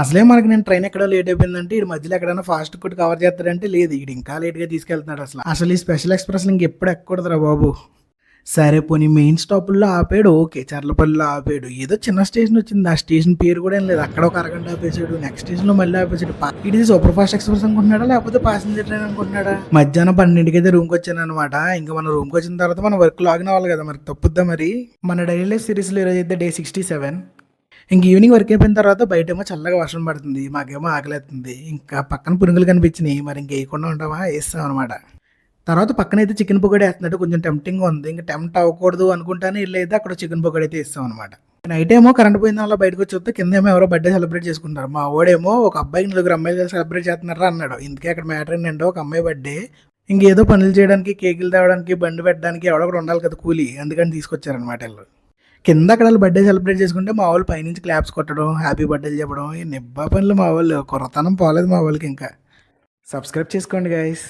అసలే మనకి నేను ట్రైన్ ఎక్కడో లేట్ అయిపోయిందంటే ఈడు మధ్యలో ఎక్కడైనా ఫాస్ట్ ఫుడ్ కవర్ చేస్తాడంటే లేదు, ఈడు ఇంకా లేట్గా తీసుకెళ్తున్నాడు. అసలు ఈ స్పెషల్ ఎక్స్ప్రెస్ ఇంకెప్పుడు ఎక్కకూడదురా బాబు. సరే పోనీ మెయిన్ స్టాపుల్లో ఆపాడు, ఓకే. చర్లపల్లిలో ఆపాడు, ఏదో చిన్న స్టేషన్ వచ్చింది, ఆ స్టేషన్ పేరు కూడా ఏం లేదు, అక్కడ ఒక అరగంట ఆపేసాడు. నెక్స్ట్ స్టేషన్లో మళ్ళీ ఆపేసాడు. ఇది సూపర్ ఫాస్ట్ ఎక్స్ప్రెస్ అనుకుంటున్నాడా లేకపోతే ప్యాసింజర్ ట్రైన్ అనుకుంటున్నాడా? మధ్యాహ్నం 12కి అయితే రూమ్కి వచ్చాను అనమాట. ఇంకా మన రూమ్కి వచ్చిన తర్వాత మన వర్క్ లాగిన్ అవ్వాలి కదా, మరి తప్పుద్దా మరి. మన డైలీ లైఫ్ సిరీస్లో ఈరోజు అయితే డే 67. ఇంక ఈవినింగ్ వర్క్ అయిపోయిన తర్వాత బయటేమో చల్లగా వర్షం పడుతుంది, మాకేమో ఆకలేస్తుంది. ఇంకా పక్కన పునుగులు కనిపించినాయి, మరి ఇంక వేయకుండా ఉంటామా, వేస్తాం అనమాట. తర్వాత పక్కనైతే చికెన్ పకోడీ వేస్తున్నాడు, కొంచెం టెంప్టింగ్ ఉంది. ఇంకా టెంప్ట్ అవ్వకూడదు అనుకుంటానే వెళ్ళైతే అక్కడ చికెన్ పకోడీ అయితే ఇస్తాం అనమాట. నైట్ ఏమో కరెంట్ పోయిన వల్ల బయటకు వచ్చి వస్తే కింద ఏమో ఎవరో బర్త్డే సెలబ్రేట్ చేసుకుంటారు. మా ఓడేమో ఒక అబ్బాయికి 4 అమ్మాయిలు సెలబ్రేట్ చేస్తున్నారా అన్నాడు. ఇందుకే అక్కడ మ్యాటర్ ఏంటంటే ఒక అమ్మాయి బర్త్డే, ఇంకేదో పనులు చేయడానికి, కేకులు తేవడానికి, బండి పెట్టడానికి ఎవడో ఒకటి ఉండాలి కదా కూలి, అందుకని తీసుకొచ్చారనమాట వీళ్ళు. కింద అక్కడ వాళ్ళు బర్త్డే సెలబ్రేట్ చేసుకుంటే మా వాళ్ళు పైనుంచి క్లాప్స్ కొట్టడం, హ్యాపీ బర్త్డేలు చెప్పడం, ఈ నిబ్బా పనులు మా వాళ్ళు. కుర్రతనం పోలేదు మా వాళ్ళకి. ఇంకా సబ్స్క్రైబ్ చేసుకోండి గైస్.